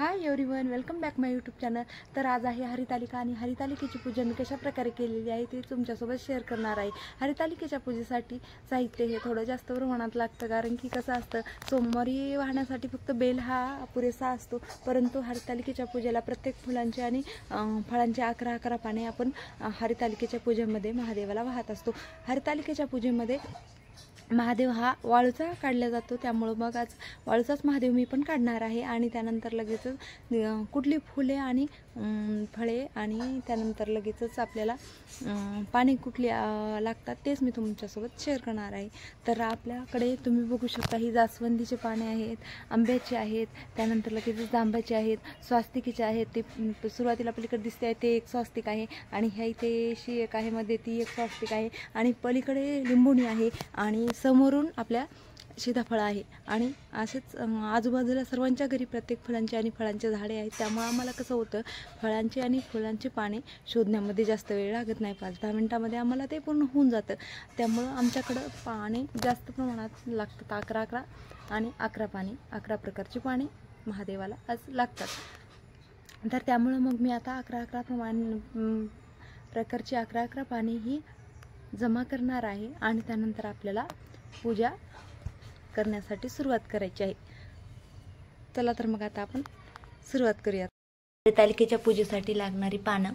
Hi everyone, welcome back माय YouTube channel. तर आज आहे हरितालिका आणि हरितालिकेची पूजा मी कशा प्रकारे केलेली आहे ते तुमच्यासोबत शेअर करणार आहे। हरितालिकेच्या पूजेसाठी साहित्य हे थोडं जास्त प्रमाणात लागतं, कारण की कसं असतं सोमवारी वाहण्यासाठी फक्त बेल हा पुरेसा असतो, परंतु हरितालिकेच्या पूजेला प्रत्येक फुलांचे आणि फळांचे 11 पाने आपण हरितालिकेच्या पूजेमध्ये महादेवाला वाहत असतो। हरितालिकेच्या पूजेमध्ये महादेव हा वाळूचा काढला जातो, त्यामुळे मग आज वाळूचाच महादेव मी पण काढणार आहे। आणि त्यानंतर लगेचच कुठली फुले आणि फळे आणि त्यानंतर लगेचच आपल्याला पाणी कुठली लागतात तेच मी तुमच्यासोबत शेअर करणार आहे। तर आपल्याकडे तुम्ही बघू शकता ही जास्वंदीचे पाने आहेत, आंब्याचे आहेत, त्यानंतर लगेचच जांबाचे आहेत, स्वास्तिकीचे आहेत। ते सुरुवातीला पलीकडे दिसते आहे ते एक स्वास्तिक आहे, आणि ह्या इथे अशी एक आहे मध्ये ती एक स्वास्तिक आहे, आणि पलीकडे लिंबोणी आहे, आणि समोरून आपल्या सीताफळ आहे। आणि असेच आजूबाजूला सर्वांच्या घरी प्रत्येक फुलांचे आणि फळांचे झाडे आहेत, त्यामुळे आम्हाला कसं होतं फळांची आणि फुलांची पाने शोधण्यामध्ये जास्त वेळ लागत नाही, 5-10 मिनिटांमध्ये आम्हाला ते पूर्ण होऊन जातं। त्यामुळं आमच्याकडं पाने जास्त प्रमाणात लागतात, 11 आणि 11 पाने, 11 प्रकारची पाने महादेवाला आज लागतात। तर त्यामुळं मग मी आता 11 प्रकारची 11 पाने ही जमा करणार आहे, आणि त्यानंतर आपल्याला पूजा करण्यासाठी सुरुवात करायची आहे। चला तर मग आता आपण सुरुवात करूया। हरितालिकेच्या पूजेसाठी लागणारी पानं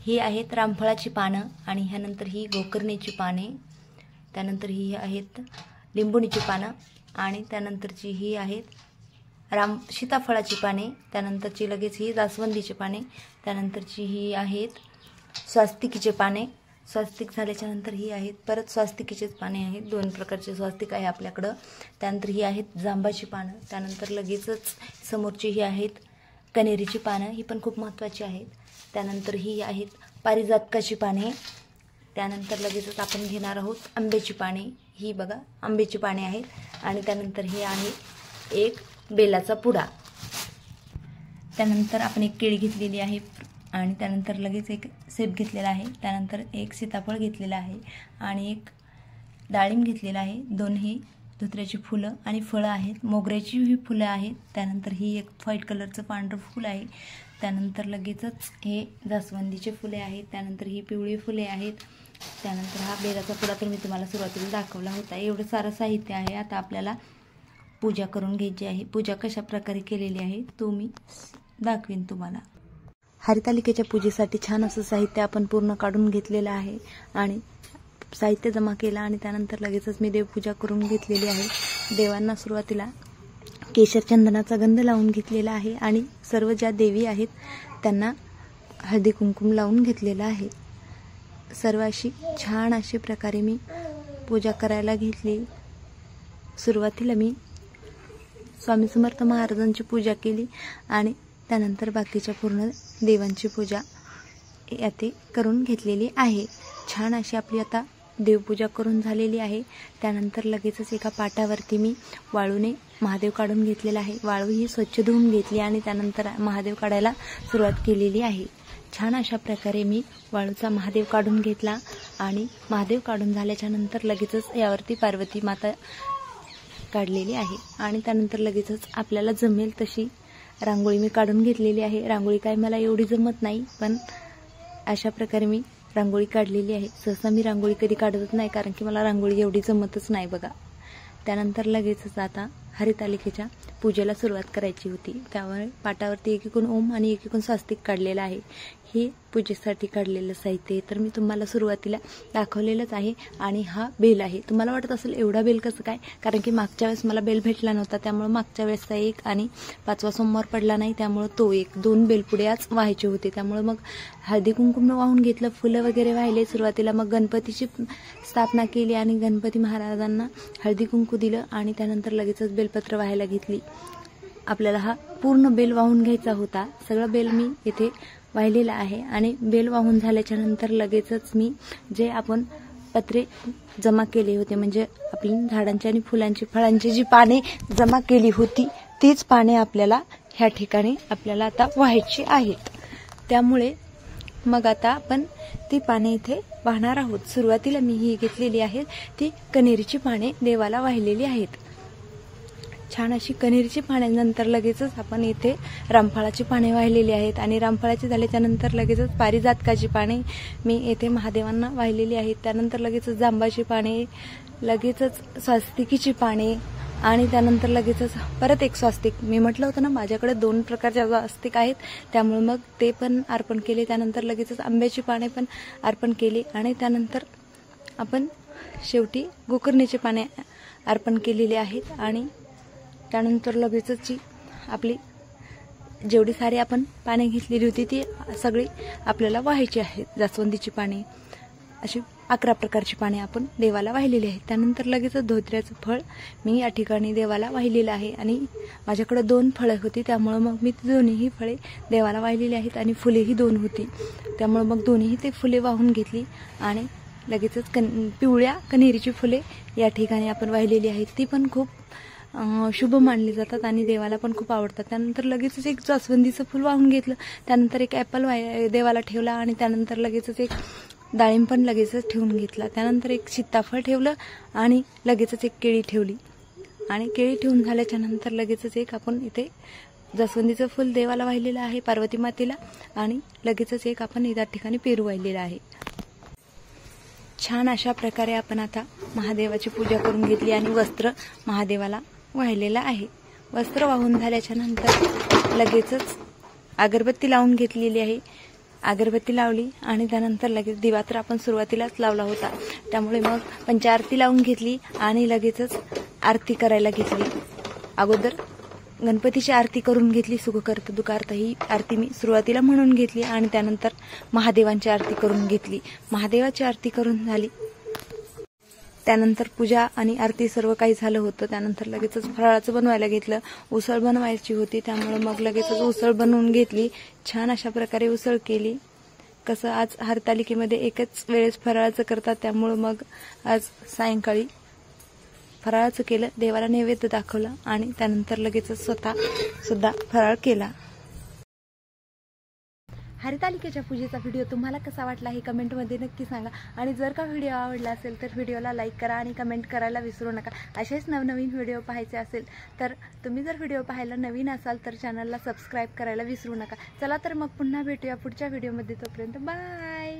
ही आहेत रामफळाची पानं, आणि ह्यानंतर ही गोकर्णीची पाने, त्यानंतर ही आहेत लिंबोणीची पानं, आणि त्यानंतरची ही आहेत सीताफळाची पाने, त्यानंतरची लगेच ही जास्वंदीची पाने, त्यानंतरची ही आहेत स्वास्तिकीचे पाने, स्वास्तिक झाल्याच्या नंतर ही आहेत परत स्वास्तिकीचेच पाने आहेत, 2 प्रकारचे स्वास्तिक आहे आपल्याकडं। त्यानंतर ही आहेत जांबाची पानं, त्यानंतर लगेचच समोरची ही आहेत कनेरीची पानं, ही पण खूप महत्त्वाची आहेत। त्यानंतर ही आहेत पारिजातकाची पाने, त्यानंतर लगेचच आपण घेणार आहोत आंब्याची पाने, ही बघा आंब्याची पाने आहेत, आणि त्यानंतर हे आहे एक बेलाचा पुडा, त्यानंतर आपण एक केळी घेतलेली आहे, आणि त्यानंतर लगेच एक सेब घेतलेला आहे, त्यानंतर एक सीताफळ घेतलेला आहे, आणि एक डाळिंब घेतलेला आहे, 2 ही धुत्र्याची फुलं आणि फळं आहेत, मोगऱ्याची ही फुलं आहेत, त्यानंतर ही एक व्हाईट कलरचं पांढरं फुल आहे, त्यानंतर लगेचच हे जास्वंदीचे फुले आहेत, त्यानंतर ही पिवळी फुले आहेत, त्यानंतर हा बेलाचा पुडा तर मी तुम्हाला सुरुवातीला दाखवला होता। एवढं सारं साहित्य आहे। आता आपल्याला पूजा करून घ्यायची आहे। पूजा कशा प्रकारे केलेली आहे तो मी दाखवीन तुम्हाला। हरितालिकेच्या पूजेसाठी छान असं साहित्य आपण पूर्ण काढून घेतलेलं आहे, आणि साहित्य जमा केलं, आणि त्यानंतर लगेचच मी देवपूजा करून घेतलेली आहे। देवांना सुरुवातीला केशर चंदनाचा गंध लावून घेतलेला आहे, आणि सर्व ज्या देवी आहेत त्यांना हळदी कुंकुम लावून घेतलेला आहे। सर्व अशी छान अशी प्रकारे मी पूजा करायला घेतली। सुरुवातीला मी स्वामी समर्थ महाराजांची पूजा केली, आणि त्यानंतर बाकीच्या पूर्ण देवांची पूजा याते करून घेतलेली आहे। छान अशी आपली आता देवपूजा करून झालेली आहे। त्यानंतर लगेचच एका पाटावरती मी वाळूने महादेव काढून घेतलेला आहे। वाळू ही स्वच्छ धुवून घेतली, आणि त्यानंतर महादेव काढायला सुरुवात केलेली आहे। छान अशा प्रकारे मी वाळूचा महादेव काढून घेतला, आणि महादेव काढून झाल्याच्या नंतर लगेचच यावरती पार्वती माता काढलेली आहे, आणि त्यानंतर लगेचच आपल्याला जमेल तशी रांगोळी मी काढून घेतलेली आहे। रांगोळी काय मला एवढी जमत नाही, पण अशा प्रकारे मी रांगोळी काढलेली आहे। सहसा मी रांगोळी कधी काढतच नाही, कारण की मला रांगोळी एवढी जमतच नाही बघा। त्यानंतर लगेचच आता हरितालिकेच्या पूजेला सुरुवात करायची होती, त्यामुळे पाटावरती एकीकडून ओम आणि एकीकडून स्वास्तिक काढलेलं आहे। हे पूजेसाठी काढलेलं साहित्य तर मी तुम्हाला सुरुवातीला दाखवलेलंच आहे। आणि हा बेल आहे। तुम्हाला वाटत असेल एवढा बेल कसं काय, कारण की मागच्या वेळेस मला बेल भेटला नव्हता, त्यामुळे मागच्या वेळेसचा एक आणि 5वा सोमवार पडला नाही, त्यामुळे तो एक 2 बेलपुडे आज व्हायचे होते, त्यामुळे मग हळदी कुंकुम वाहून घेतलं, फुलं वगैरे वाहिले सुरुवातीला, मग गणपतीची स्थापना केली, आणि गणपती महाराजांना हळदी कुंकू दिलं, आणि त्यानंतर लगेचच बेलपत्र व्हायला घेतली। आपल्याला हा पूर्ण बेल वाहून घ्यायचा होता। सगळं बेल मी इथे वाहिलेला आहे, आणि बेल वाहून झाल्याच्या नंतर लगेचच मी जे आपण पत्रे जमा केले होते, म्हणजे आपली झाडांची आणि फुलांची फळांची जी पाने जमा केली होती तीच पाने आपल्याला ह्या ठिकाणी आपल्याला आता व्हायची आहेत। त्यामुळे मग आता आपण ती पाने इथे वाहणार आहोत। सुरुवातीला मी ही घेतलेली आहेत ती कनेरीची पाने देवाला वाहिलेली आहेत। छान अशी कण्हेरीची पाने, नंतर लगेचच आपण इथे रामफळाची पाने वाहिलेली आहेत आणि रामफळाची झाल्याच्या नंतर लगेचच पारिजातकाची पाने मी येथे महादेवांना वाहिलेली आहेत. त्यानंतर लगेचच जांबाची पाने, लगेचच स्वास्तिकीची पाने आणि त्यानंतर लगेचच परत एक स्वास्तिक. मी म्हटलं होतं ना माझ्याकडे 2 प्रकारचे स्वास्तिक आहेत, त्यामुळे मग ते पण अर्पण केले. त्यानंतर लगेचच आंब्याची पाने पण अर्पण केली आणि त्यानंतर आपण शेवटी गोकर्णीची पाने अर्पण केलेली आहेत. आणि त्यानंतर लगेचच जी आपली जेवढी सारी आपण पाने घेतलेली होती ती सगळी आपल्याला वाहायची आहेत. जास्वंदीची पाने, अशी 11 प्रकारची पाने आपण देवाला वाहिलेली आहेत. त्यानंतर लगेचच धोत्र्याचं फळ मी या ठिकाणी देवाला वाहिलेलं आहे आणि माझ्याकडे 2 फळं होती, त्यामुळे मग मी दोन्हीही फळे देवाला वाहिलेली आहेत आणि फुलेही 2 होती, त्यामुळे मग दोन्हीही ते फुले वाहून घेतली आणि लगेचच पिवळ्या कण्हेरीची फुले या ठिकाणी आपण वाहिलेली आहेत. ती पण खूप शुभ मानली जातात आणि देवाला पण खूप आवडतात. त्यानंतर लगेचच एक जास्वंदीचं फूल वाहून घेतलं. त्यानंतर एक ॲपल देवाला ठेवला आणि त्यानंतर लगेचच एक डाळिंब पण लगेचच ठेवून घेतला. त्यानंतर एक सीताफळ ठेवलं आणि लगेचच एक केळी ठेवली आणि केळी ठेवून झाल्याच्या नंतर लगेचच एक आपण इथे जास्वंदीचं फूल देवाला वाहिलेलं आहे पार्वती मातेला आणि लगेचच एक आपण या ठिकाणी पेरू वाहिलेला आहे. छान अशा प्रकारे आपण आता महादेवाची पूजा करून घेतली आणि वस्त्र महादेवाला वाहिलेलं आहे. वस्त्र वाहून झाल्याच्या नंतर लगेचच अगरबत्ती लावून घेतलेली आहे. अगरबत्ती लावली आणि त्यानंतर लगेच दिवा तर आपण सुरुवातीलाच लावला होता, त्यामुळे मग पंचारती लावून घेतली आणि लगेचच आरती करायला घेतली. अगोदर गणपतीची आरती करून घेतली. सुखकर्ता दुःखार्ता ही आरती मी सुरुवातीला म्हणून घेतली आणि त्यानंतर महादेवांची आरती करून घेतली. महादेवाची आरती करून झाली, त्यानंतर पूजा आणि आरती सर्व काही झालं होतं. त्यानंतर लगेचच फराळाचं बनवायला घेतलं. उसळ बनवायची होती, त्यामुळे मग लगेचच उसळ बनवून घेतली. छान अशा प्रकारे उसळ केली. कसं आज हरतालिकेमध्ये एकच वेळेस फराळाचं करतात, त्यामुळे मग आज सायंकाळी फराळाचं केलं, देवाला नैवेद्य दाखवलं आणि त्यानंतर लगेचच स्वतः सुद्धा फराळ केला. हरतालिकेच्या पूजेचा व्हिडिओ तुम्हाला कसा वाटला हे कमेंटमध्ये नक्की सांगा आणि जर का व्हिडिओ आवडला असेल तर व्हिडिओला लाईक करा आणि कमेंट करायला विसरू नका. असेच नवनवीन व्हिडिओ पाहायचे असेल तर तुम्ही जर व्हिडिओ पाहायला नवीन असाल तर चॅनलला सबस्क्राईब करायला विसरू नका. चला तर मग पुन्हा भेटूया पुढच्या व्हिडिओमध्ये. तोपर्यंत बाय.